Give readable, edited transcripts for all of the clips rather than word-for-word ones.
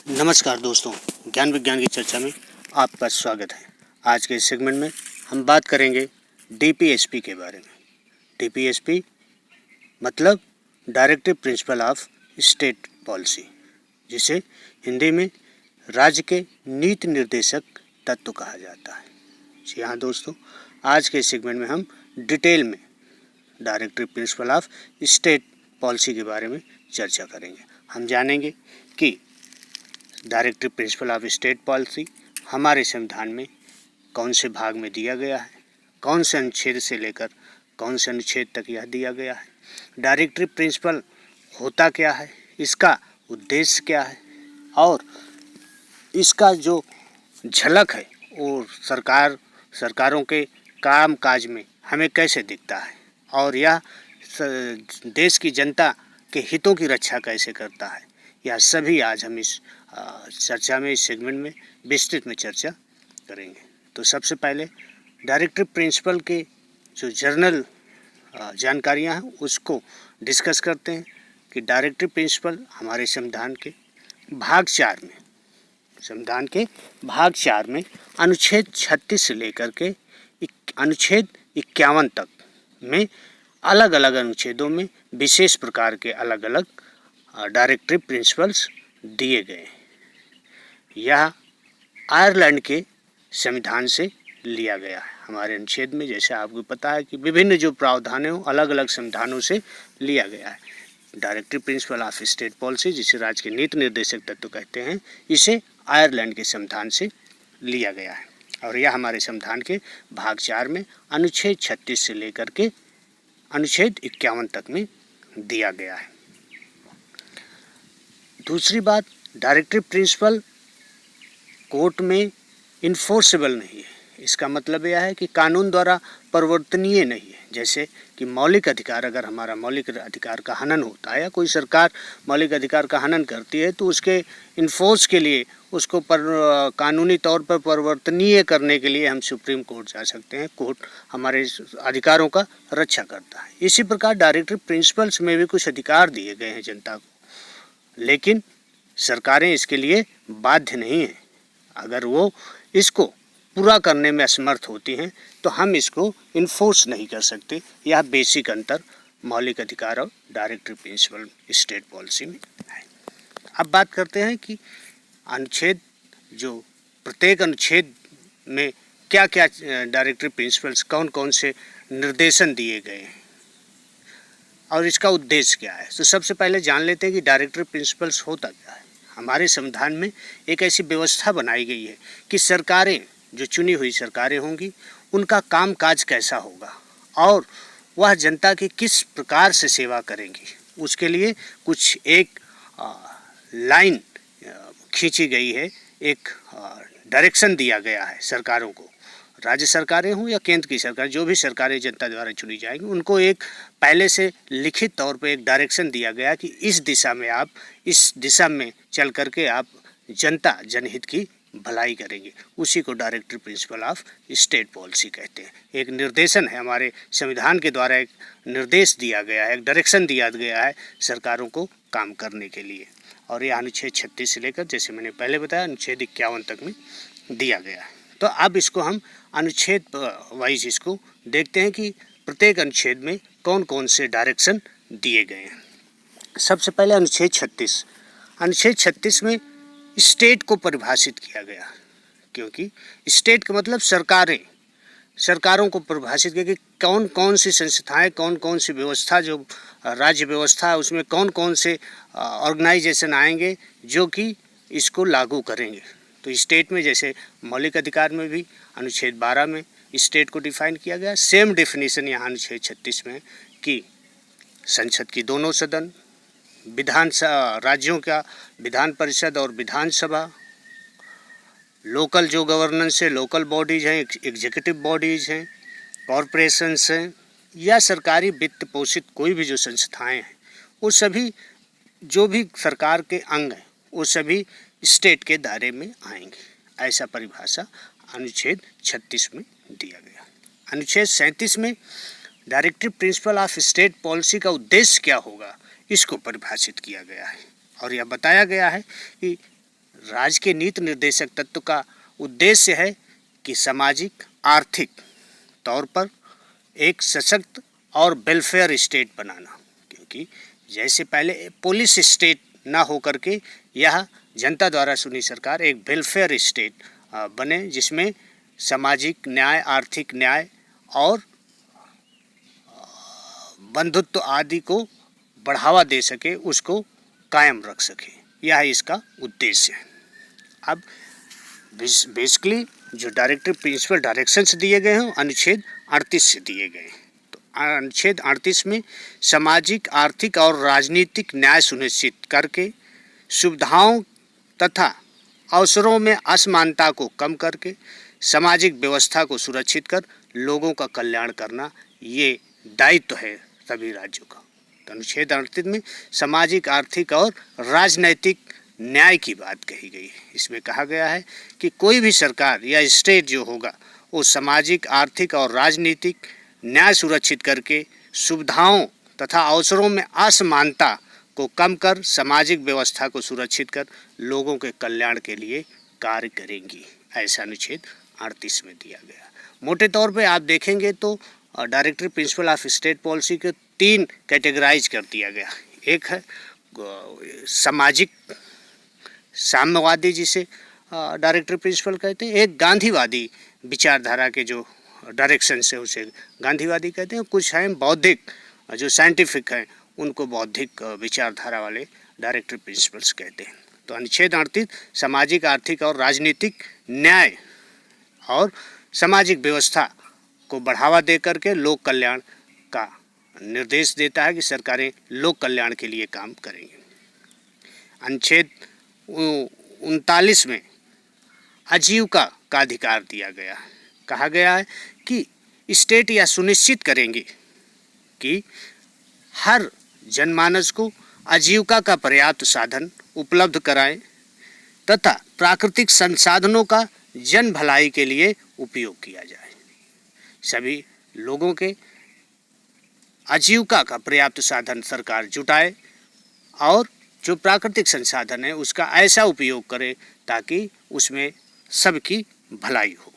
नमस्कार दोस्तों, ज्ञान विज्ञान की चर्चा में आपका स्वागत है। आज के इस सेगमेंट में हम बात करेंगे डीपीएसपी के बारे में। डीपीएसपी मतलब directive principle of state policy, जिसे हिंदी में राज्य के नीति निर्देशक तत्व कहा जाता है। जी हाँ दोस्तों, आज के इस सेगमेंट में हम डिटेल में directive principle of state policy के बारे में चर्चा करेंगे। हम जानेंगे कि directive principle of state policy हमारे संविधान में कौन से भाग में दिया गया है, कौन से अनुच्छेद से लेकर कौन से अनुच्छेद तक यह दिया गया है, डायरेक्टिव प्रिंसिपल होता क्या है, इसका उद्देश्य क्या है और इसका जो झलक है वो सरकारों के काम काज में हमें कैसे दिखता है और यह देश की जनता के हितों की रक्षा कैसे करता है, यह सभी आज हम इस चर्चा में, इस सेगमेंट में विस्तृत में चर्चा करेंगे। तो सबसे पहले डायरेक्टिव प्रिंसिपल के जो जनरल जानकारियां हैं उसको डिस्कस करते हैं कि डायरेक्टिव प्रिंसिपल हमारे संविधान के भाग 4 में अनुच्छेद 36 से लेकर के अनुच्छेद 51 तक में अलग अलग अनुच्छेदों में विशेष प्रकार के अलग अलग डायरेक्टिव प्रिंसिपल्स दिए गए हैं। यह आयरलैंड के संविधान से लिया गया है। हमारे अनुच्छेद में जैसे आपको पता है कि विभिन्न जो प्रावधान हैं अलग अलग संविधानों से लिया गया है। Directive principle of state policy, जिसे राज्य के नीति निर्देशक तत्व कहते हैं, इसे आयरलैंड के संविधान से लिया गया है और यह हमारे संविधान के भाग 4 में अनुच्छेद 36 से लेकर के अनुच्छेद 51 तक में दिया गया है। दूसरी बात, डायरेक्टिव प्रिंसिपल कोर्ट में इन्फोर्सेबल नहीं है। इसका मतलब यह है कि कानून द्वारा परिवर्तनीय नहीं है। जैसे कि मौलिक अधिकार, अगर हमारा मौलिक अधिकार का हनन होता है या कोई सरकार मौलिक अधिकार का हनन करती है तो उसके इन्फोर्स के लिए उसको कानूनी तौर पर परिवर्तनीय करने के लिए हम सुप्रीम कोर्ट जा सकते हैं। कोर्ट हमारे अधिकारों का रक्षा करता है। इसी प्रकार डायरेक्टिव प्रिंसिपल्स में भी कुछ अधिकार दिए गए हैं जनता को, लेकिन सरकारें इसके लिए बाध्य नहीं हैं। अगर वो इसको पूरा करने में असमर्थ होती हैं तो हम इसको इन्फोर्स नहीं कर सकते। यह बेसिक अंतर मौलिक अधिकार और डायरेक्टिव प्रिंसिपल स्टेट पॉलिसी में है। अब बात करते हैं कि अनुच्छेद, जो प्रत्येक अनुच्छेद में क्या क्या डायरेक्टिव प्रिंसिपल्स, कौन कौन से निर्देशन दिए गए हैं और इसका उद्देश्य क्या है। तो सबसे पहले जान लेते हैं कि डायरेक्टिव प्रिंसिपल्स होता क्या है। हमारे संविधान में एक ऐसी व्यवस्था बनाई गई है कि सरकारें, जो चुनी हुई सरकारें होंगी, उनका कामकाज कैसा होगा और वह जनता की किस प्रकार से सेवा करेंगी, उसके लिए कुछ एक लाइन खींची गई है, एक डायरेक्शन दिया गया है सरकारों को। राज्य सरकारें हों या केंद्र की सरकार, जो भी सरकारें जनता द्वारा चुनी जाएंगी, उनको एक पहले से लिखित तौर पे एक डायरेक्शन दिया गया कि इस दिशा में चल करके आप जनहित की भलाई करेंगे। उसी को directive principle of state policy कहते हैं। एक निर्देशन है, हमारे संविधान के द्वारा एक निर्देश दिया गया है, एक डायरेक्शन दिया गया है सरकारों को काम करने के लिए। और यह अनुच्छेद 36 से लेकर, जैसे मैंने पहले बताया, अनुच्छेद 51 तक में दिया गया है। तो अब इसको हम अनुच्छेद वाइज इसको देखते हैं कि प्रत्येक अनुच्छेद में कौन कौन से डायरेक्शन दिए गए हैं। सबसे पहले अनुच्छेद 36 में स्टेट को परिभाषित किया गया, क्योंकि स्टेट का मतलब सरकारों को परिभाषित किया कि कौन कौन सी संस्थाएं, कौन कौन सी व्यवस्था, जो राज्य व्यवस्था है उसमें कौन कौन से ऑर्गेनाइजेशन आएंगे जो कि इसको लागू करेंगे। तो स्टेट में जैसे मौलिक अधिकार में भी अनुच्छेद 12 में स्टेट को डिफाइन किया गया। सेम डेफिनेशन यहाँ अनुच्छेद 36 में कि संसद की दोनों सदन, राज्यों का विधान परिषद और विधानसभा, लोकल जो गवर्नेंस है, लोकल बॉडीज हैं, एग्जीक्यूटिव बॉडीज हैं, कॉरपोरेशंस हैं या सरकारी वित्त पोषित कोई भी जो संस्थाएं हैं, वो सभी जो भी सरकार के अंग हैं वो सभी स्टेट के दायरे में आएंगे। ऐसा परिभाषा अनुच्छेद 36 में दिया गया। अनुच्छेद 37 में directive principle of state policy का उद्देश्य क्या होगा, इसको परिभाषित किया गया है और यह बताया गया है कि राज्य के नीति निर्देशक तत्व का उद्देश्य है कि सामाजिक आर्थिक तौर पर एक सशक्त और वेलफेयर स्टेट बनाना, क्योंकि जैसे पहले पुलिस स्टेट ना हो करके यह जनता द्वारा चुनी सरकार एक वेलफेयर स्टेट बने, जिसमें सामाजिक न्याय, आर्थिक न्याय और बंधुत्व आदि को बढ़ावा दे सके, उसको कायम रख सके, यह इसका उद्देश्य है। अब बेसिकली जो डायरेक्टिव प्रिंसिपल डायरेक्शंस दिए गए हैं अनुच्छेद 38 से दिए गए हैं। तो अनुच्छेद 38 में सामाजिक, आर्थिक और राजनीतिक न्याय सुनिश्चित करके सुविधाओं तथा अवसरों में असमानता को कम करके सामाजिक व्यवस्था को सुरक्षित कर लोगों का कल्याण करना, ये दायित्व है सभी राज्यों का। तो अनुच्छेद 38 में सामाजिक, आर्थिक और राजनैतिक न्याय की बात कही गई है। इसमें कहा गया है कि कोई भी सरकार या स्टेट जो होगा वो सामाजिक, आर्थिक और राजनीतिक न्याय सुरक्षित करके सुविधाओं तथा अवसरों में असमानता को कम कर सामाजिक व्यवस्था को सुरक्षित कर लोगों के कल्याण के लिए कार्य करेंगी, ऐसा अनुच्छेद 38 में दिया गया। मोटे तौर पे आप देखेंगे तो directive principle of state policy के 3 कैटेगराइज कर दिया गया। एक है सामाजिक साम्यवादी, जिसे डायरेक्टिव प्रिंसिपल कहते हैं। एक गांधीवादी विचारधारा के जो डायरेक्शन से उसे गांधीवादी कहते हैं। कुछ हैं बौद्धिक, जो साइंटिफिक हैं उनको बौद्धिक विचारधारा वाले डायरेक्टिव प्रिंसिपल्स कहते हैं। तो अनुच्छेद 38 सामाजिक, आर्थिक और राजनीतिक न्याय और सामाजिक व्यवस्था को बढ़ावा दे करके लोक कल्याण का निर्देश देता है कि सरकारें लोक कल्याण के लिए काम करेंगी। अनुच्छेद 39 में आजीविका का अधिकार दिया गया है। कहा गया है कि स्टेट यह सुनिश्चित करेंगे कि हर जनमानस को आजीविका का पर्याप्त साधन उपलब्ध कराएं तथा प्राकृतिक संसाधनों का जन भलाई के लिए उपयोग किया जाए। सभी लोगों के आजीविका का पर्याप्त साधन सरकार जुटाए और जो प्राकृतिक संसाधन है उसका ऐसा उपयोग करे ताकि उसमें सबकी भलाई हो।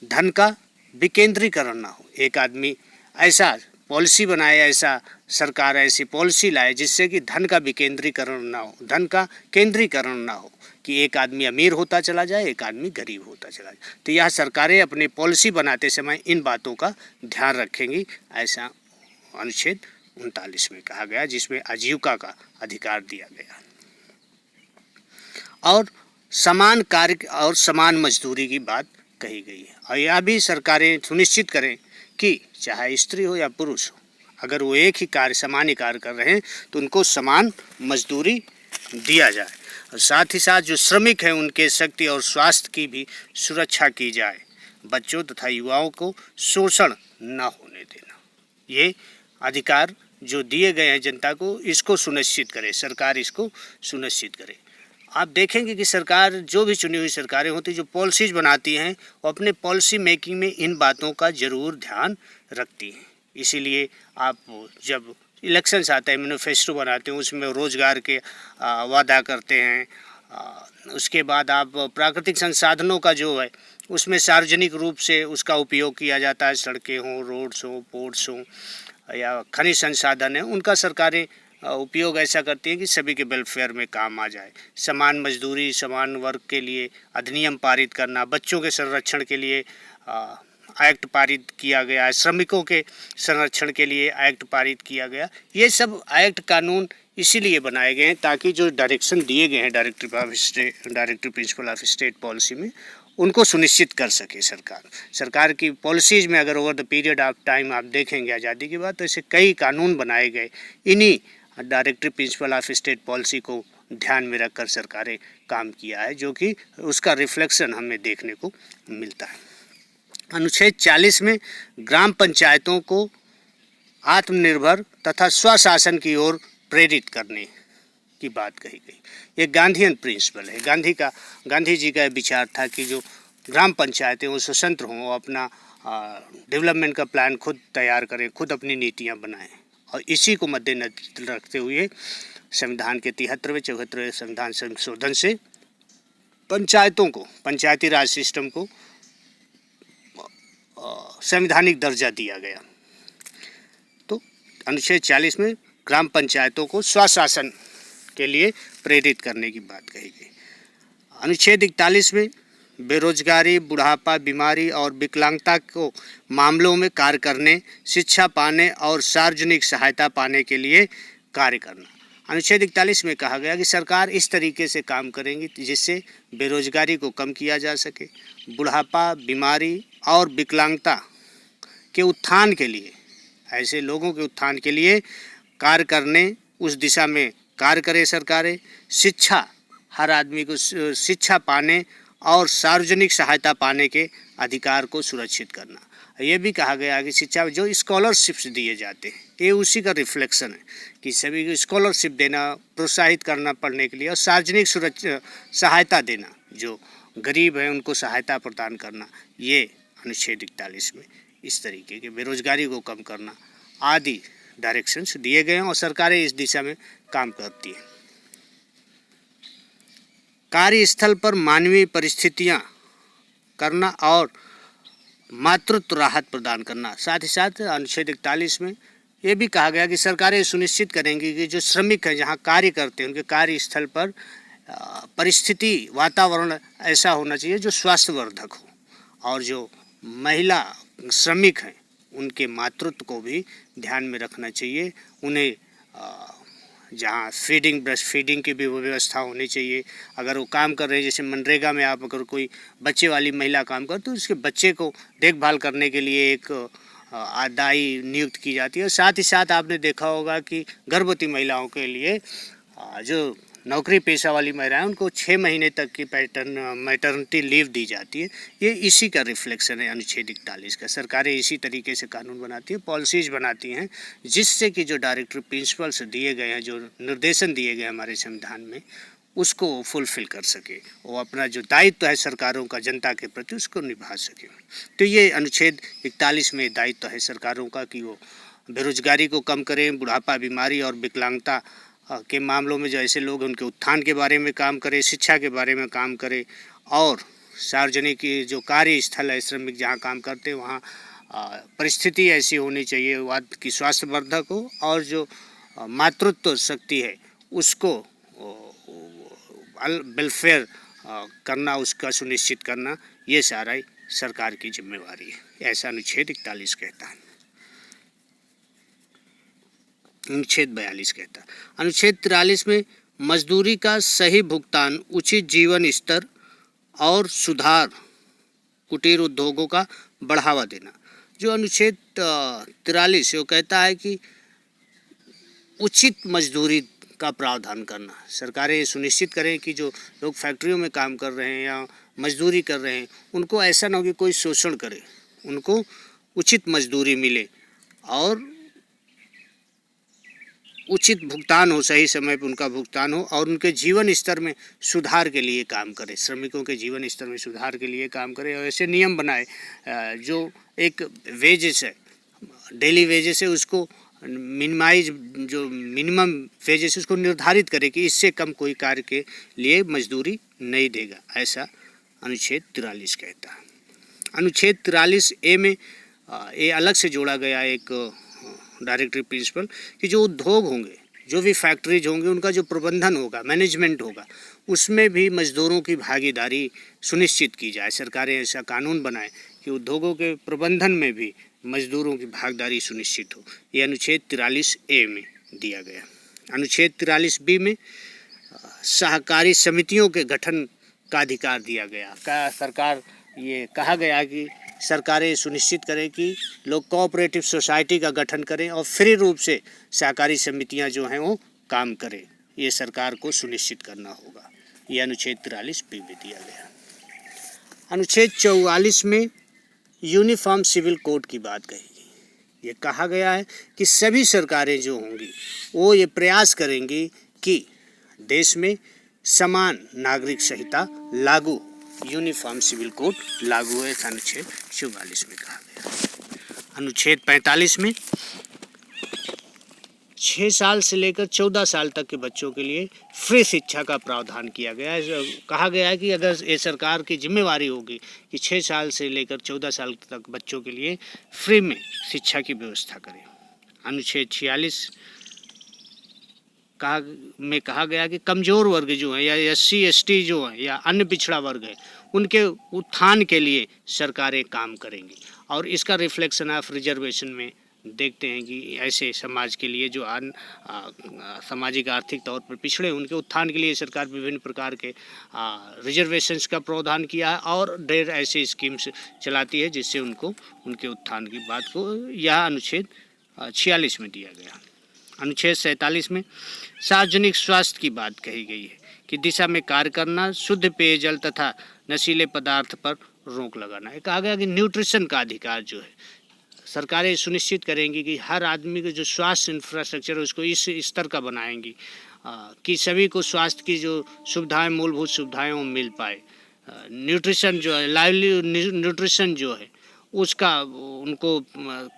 धन का विकेंद्रीकरण ना हो। एक आदमी ऐसा पॉलिसी बनाए, ऐसा सरकार ऐसी पॉलिसी लाए जिससे कि धन का विकेंद्रीकरण ना हो, धन का केंद्रीकरण ना हो, कि एक आदमी अमीर होता चला जाए, एक आदमी गरीब होता चला जाए। तो यह सरकारें अपनी पॉलिसी बनाते समय इन बातों का ध्यान रखेंगी, ऐसा अनुच्छेद 39 में कहा गया, जिसमें आजीविका का अधिकार दिया गया और समान कार्य और समान मजदूरी की बात कही गई है। और यह भी सरकारें सुनिश्चित करें कि चाहे स्त्री हो या पुरुष हो, अगर वो एक ही कार्य, समान ही कार्य कर रहे हैं तो उनको समान मजदूरी दिया जाए। और साथ ही साथ जो श्रमिक हैं उनके शक्ति और स्वास्थ्य की भी सुरक्षा की जाए। बच्चों तथा युवाओं को शोषण न होने देना, ये अधिकार जो दिए गए हैं जनता को, इसको सुनिश्चित करे, सरकार इसको सुनिश्चित करे। आप देखेंगे कि सरकार, जो भी चुनी हुई सरकारें होती, जो पॉलिसीज बनाती हैं, वो अपने पॉलिसी मेकिंग में इन बातों का ज़रूर ध्यान रखती हैं। इसीलिए आप जब इलेक्शंस आते हैं, मैनिफेस्टो बनाते हैं, उसमें रोज़गार के वादा करते हैं। उसके बाद आप प्राकृतिक संसाधनों का जो है उसमें सार्वजनिक रूप से उसका उपयोग किया जाता है। सड़कें हों, रोड्स हों, पोर्ट्स हों या खनिज संसाधन है, उनका सरकारें उपयोग ऐसा करती हैं कि सभी के वेलफेयर में काम आ जाए। समान मजदूरी, समान वर्ग के लिए अधिनियम पारित करना, बच्चों के संरक्षण के लिए एक्ट पारित किया गया है, श्रमिकों के संरक्षण के लिए एक्ट पारित किया गया। ये सब एक्ट, कानून इसीलिए बनाए गए हैं ताकि जो डायरेक्शन दिए गए हैं directive principle of state policy में, उनको सुनिश्चित कर सके सरकार। सरकार की पॉलिसीज़ में अगर over the period of time आप देखेंगे आज़ादी के बाद, तो ऐसे कई कानून बनाए गए। इन्हीं directive principle of state policy को ध्यान में रखकर सरकारें काम किया है, जो कि उसका रिफ्लेक्शन हमें देखने को मिलता है। अनुच्छेद 40 में ग्राम पंचायतों को आत्मनिर्भर तथा स्वशासन की ओर प्रेरित करने की बात कही गई। ये गांधीयन प्रिंसिपल है। गांधी जी का विचार था कि जो ग्राम पंचायतें वो स्वतंत्र हों, वो अपना डेवलपमेंट का प्लान खुद तैयार करें, खुद अपनी नीतियां बनाएं। और इसी को मद्देनजर रखते हुए संविधान के 73वें 74वें संविधान संशोधन से पंचायतों को, पंचायती राज सिस्टम को संवैधानिक दर्जा दिया गया। तो अनुच्छेद 40 में ग्राम पंचायतों को स्वशासन के लिए प्रेरित करने की बात कही गई। अनुच्छेद 41 में बेरोजगारी, बुढ़ापा, बीमारी और विकलांगता को मामलों में कार्य करने, शिक्षा पाने और सार्वजनिक सहायता पाने के लिए कार्य करना। अनुच्छेद 41 में कहा गया कि सरकार इस तरीके से काम करेंगी जिससे बेरोजगारी को कम किया जा सके, बुढ़ापा, बीमारी और विकलांगता के उत्थान के लिए, ऐसे लोगों के उत्थान के लिए कार्य करने, उस दिशा में कार्य करे सरकारें, शिक्षा, हर आदमी को शिक्षा पाने और सार्वजनिक सहायता पाने के अधिकार को सुरक्षित करना। ये भी कहा गया कि शिक्षा जो स्कॉलरशिप्स दिए जाते हैं ये उसी का रिफ्लेक्शन है कि सभी को स्कॉलरशिप देना, प्रोत्साहित करना पढ़ने के लिए, और सार्वजनिक सहायता देना, जो गरीब हैं उनको सहायता प्रदान करना, ये अनुच्छेद 41 में इस तरीके के बेरोजगारी को कम करना आदि डायरेक्शंस दिए गए हैं और सरकारें इस दिशा में काम करती हैं। कार्यस्थल पर मानवीय परिस्थितियां करना और मातृत्व राहत प्रदान करना। साथ ही साथ अनुच्छेद 41 में ये भी कहा गया कि सरकारें सुनिश्चित करेंगी कि जो श्रमिक हैं जहां कार्य करते हैं उनके कार्यस्थल पर परिस्थिति, वातावरण ऐसा होना चाहिए जो स्वास्थ्यवर्धक हो, और जो महिला श्रमिक हैं उनके मातृत्व को भी ध्यान में रखना चाहिए। उन्हें जहाँ फीडिंग, ब्रेस्ट फीडिंग की भी व्यवस्था होनी चाहिए। अगर वो काम कर रहे हैं, जैसे मनरेगा में आप अगर कोई बच्चे वाली महिला काम कर, तो उसके बच्चे को देखभाल करने के लिए एक दाई नियुक्त की जाती है। साथ ही साथ आपने देखा होगा कि गर्भवती महिलाओं के लिए जो नौकरी पेशा वाली महिलाएं, उनको 6 महीने तक की मैटरनिटी लीव दी जाती है। ये इसी का रिफ्लेक्शन है अनुच्छेद 41 का। सरकारें इसी तरीके से कानून बनाती है, पॉलिसीज बनाती हैं, जिससे कि जो डायरेक्टिव प्रिंसिपल्स दिए गए हैं, जो निर्देशन दिए गए हमारे संविधान में, उसको फुलफिल कर सके, वो अपना जो दायित्व है सरकारों का जनता के प्रति उसको निभा सके। तो ये अनुच्छेद 41 में दायित्व है सरकारों का कि वो बेरोजगारी को कम करें, बुढ़ापा, बीमारी और विकलांगता के मामलों में जो ऐसे लोग उनके उत्थान के बारे में काम करें, शिक्षा के बारे में काम करें, और सार्वजनिक जो कार्यस्थल है, श्रमिक जहाँ काम करते हैं वहाँ परिस्थिति ऐसी होनी चाहिए कि स्वास्थ्यवर्धक हो, और जो मातृत्व शक्ति है उसको वेलफेयर करना, उसका सुनिश्चित करना, ये सारा सरकार की जिम्मेवारी है, ऐसा अनुच्छेद 41 कहता है। अनुच्छेद 42 कहता है। अनुच्छेद 43 में मजदूरी का सही भुगतान, उचित जीवन स्तर और सुधार, कुटीर उद्योगों का बढ़ावा देना। जो अनुच्छेद 43 वो कहता है कि उचित मजदूरी का प्रावधान करना। सरकारें सुनिश्चित करें कि जो लोग फैक्ट्रियों में काम कर रहे हैं या मजदूरी कर रहे हैं, उनको ऐसा ना हो कि कोई शोषण करे, उनको उचित मजदूरी मिले और उचित भुगतान हो, सही समय पर उनका भुगतान हो, और उनके जीवन स्तर में सुधार के लिए काम करे, श्रमिकों के जीवन स्तर में सुधार के लिए काम करे, और ऐसे नियम बनाए जो एक वेजेस है, डेली वेजेस है, उसको मिनिमाइज, जो मिनिमम वेजेस उसको निर्धारित करे कि इससे कम कोई कार्य के लिए मजदूरी नहीं देगा, ऐसा अनुच्छेद 43 कहता है। अनुच्छेद 43A में ये अलग से जोड़ा गया एक डायरेक्टिव प्रिंसिपल कि जो उद्योग होंगे, जो भी फैक्ट्रीज होंगे, उनका जो प्रबंधन होगा, मैनेजमेंट होगा, उसमें भी मजदूरों की भागीदारी सुनिश्चित की जाए। सरकारें ऐसा कानून बनाएं कि उद्योगों के प्रबंधन में भी मजदूरों की भागीदारी सुनिश्चित हो। ये अनुच्छेद 43A में दिया गया। अनुच्छेद 43B में सहकारी समितियों के गठन का अधिकार दिया गया। सरकार ये कहा गया कि सरकारें सुनिश्चित करें कि लोग कोऑपरेटिव सोसाइटी का गठन करें और फ्री रूप से सहकारी समितियां जो हैं वो काम करें, ये सरकार को सुनिश्चित करना होगा। ये अनुच्छेद 43B में दिया गया। अनुच्छेद 44 में यूनिफॉर्म सिविल कोड की बात कही। ये कहा गया है कि सभी सरकारें जो होंगी वो ये प्रयास करेंगी कि देश में समान नागरिक संहिता लागू, यूनिफॉर्म सिविल कोड लागू है, अनुच्छेद 44 में कहा गया। अनुच्छेद 45 में 6 साल से लेकर 14 साल तक के बच्चों के लिए फ्री शिक्षा का प्रावधान किया गया है। कहा गया है कि अगर ये सरकार की जिम्मेवारी होगी कि 6 साल से लेकर 14 साल तक बच्चों के लिए फ्री में शिक्षा की व्यवस्था करें। अनुच्छेद 46 में कहा गया कि कमज़ोर वर्ग जो है या SC ST जो है या अन्य पिछड़ा वर्ग है, उनके उत्थान के लिए सरकारें काम करेंगी। और इसका रिफ्लेक्शन आप रिजर्वेशन में देखते हैं कि ऐसे समाज के लिए जो सामाजिक आर्थिक तौर पर पिछड़े, उनके उत्थान के लिए सरकार विभिन्न प्रकार के रिजर्वेशंस का प्रावधान किया है और ढेर ऐसे स्कीम्स चलाती है जिससे उनको उनके उत्थान की बात को यह अनुच्छेद 46 में दिया गया। अनुच्छेद 47 में सार्वजनिक स्वास्थ्य की बात कही गई है कि दिशा में कार्य करना, शुद्ध पेयजल तथा नशीले पदार्थ पर रोक लगाना है। कहा गया कि न्यूट्रिशन का अधिकार जो है सरकारें सुनिश्चित करेंगी कि हर आदमी के जो स्वास्थ्य इंफ्रास्ट्रक्चर है उसको इस स्तर का बनाएंगी कि सभी को स्वास्थ्य की जो सुविधाएं, मूलभूत सुविधाएं वो मिल पाए। न्यूट्रिशन जो है, लाइवली न्यूट्रिशन जो है उसका उनको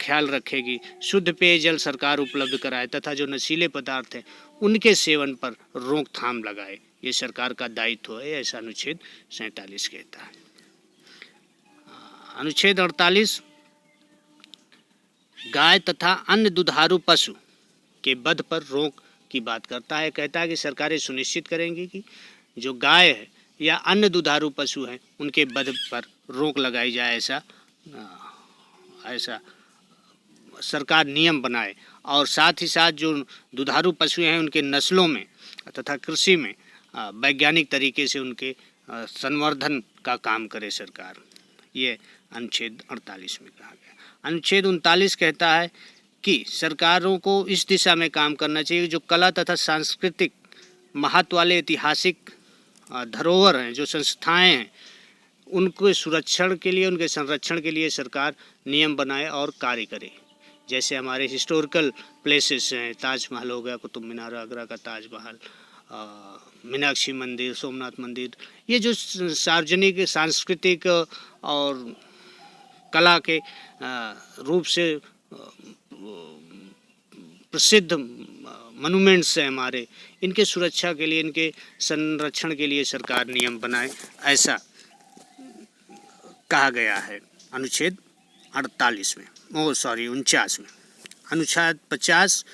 ख्याल रखेगी। शुद्ध पेयजल सरकार उपलब्ध कराए तथा जो नशीले पदार्थ हैं उनके सेवन पर रोकथाम लगाए, ये सरकार का दायित्व है, ऐसा अनुच्छेद 47 कहता है। अनुच्छेद 48 गाय तथा अन्य दुधारू पशु के वध पर रोक की बात करता है। कहता है कि सरकारें सुनिश्चित करेंगी कि जो गाय है या अन्य दुधारू पशु हैं उनके वध पर रोक लगाई जाए, ऐसा सरकार नियम बनाए। और साथ ही साथ जो दुधारू पशु हैं उनके नस्लों में तथा कृषि में वैज्ञानिक तरीके से उनके संवर्धन का काम करे सरकार। ये अनुच्छेद 48 में कहा गया। अनुच्छेद 39 कहता है कि सरकारों को इस दिशा में काम करना चाहिए जो कला तथा सांस्कृतिक महत्व वाले ऐतिहासिक धरोहर हैं, जो संस्थाएं हैं, उनके सुरक्षण के लिए, उनके संरक्षण के लिए सरकार नियम बनाए और कार्य करे। जैसे हमारे हिस्टोरिकल प्लेसेस हैं, ताजमहल हो गया, कुतुब मीनार, आगरा का ताजमहल, मीनाक्षी मंदिर, सोमनाथ मंदिर, ये जो सार्वजनिक सांस्कृतिक और कला के रूप से प्रसिद्ध मॉन्यूमेंट्स हैं हमारे, इनके सुरक्षा के लिए, इनके संरक्षण के लिए सरकार नियम बनाए, ऐसा कहा गया है अनुच्छेद 48 में, 49 में। अनुच्छेद 50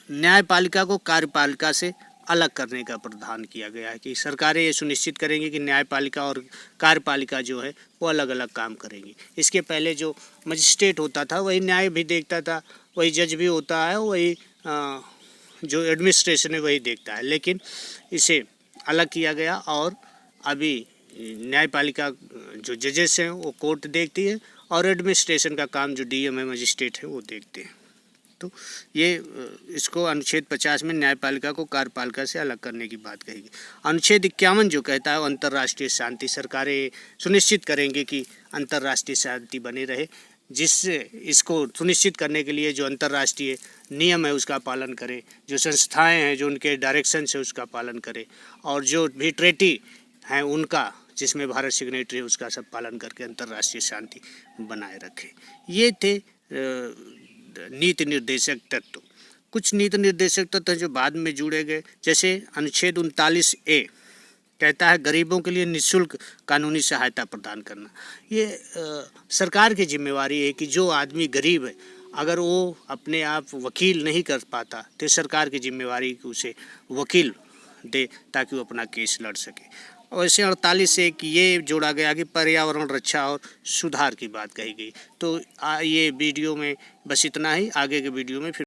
न्यायपालिका को कार्यपालिका से अलग करने का प्रावधान किया गया है कि सरकारें ये सुनिश्चित करेंगी कि न्यायपालिका और कार्यपालिका जो है वो अलग अलग काम करेंगी। इसके पहले जो मजिस्ट्रेट होता था वही न्याय भी देखता था, वही जज भी होता है, वही जो एडमिनिस्ट्रेशन है वही देखता है, लेकिन इसे अलग किया गया और अभी न्यायपालिका जो जजेस हैं वो कोर्ट देखती है और एडमिनिस्ट्रेशन का काम जो DM है, मजिस्ट्रेट है, वो देखते हैं। तो ये इसको अनुच्छेद 50 में न्यायपालिका को कार्यपालिका से अलग करने की बात कहेगी। अनुच्छेद 51 जो कहता है अंतर्राष्ट्रीय शांति, सरकारें सुनिश्चित करेंगे कि अंतर्राष्ट्रीय शांति बनी रहे, जिससे इसको सुनिश्चित करने के लिए जो अंतर्राष्ट्रीय नियम है उसका पालन करे, जो संस्थाएं हैं जो उनके डायरेक्शन से उसका पालन करे, और जो भी ट्रेटी हैं उनका, जिसमें भारत सिग्नेटरी है, उसका सब पालन करके अंतर्राष्ट्रीय शांति बनाए रखे। ये थे नीति निर्देशक तत्व। कुछ नीति निर्देशक तत्व जो बाद में जुड़े गए, जैसे अनुच्छेद 39A कहता है गरीबों के लिए निःशुल्क कानूनी सहायता प्रदान करना। ये सरकार की जिम्मेवारी है कि जो आदमी गरीब है अगर वो अपने आप वकील नहीं कर पाता तो सरकार की जिम्मेवारी कि उसे वकील दे ताकि वो अपना केस लड़ सके। और ऐसे 48 से कि ये जोड़ा गया कि पर्यावरण रक्षा और सुधार की बात कही गई। तो ये वीडियो में बस इतना ही, आगे के वीडियो में फिर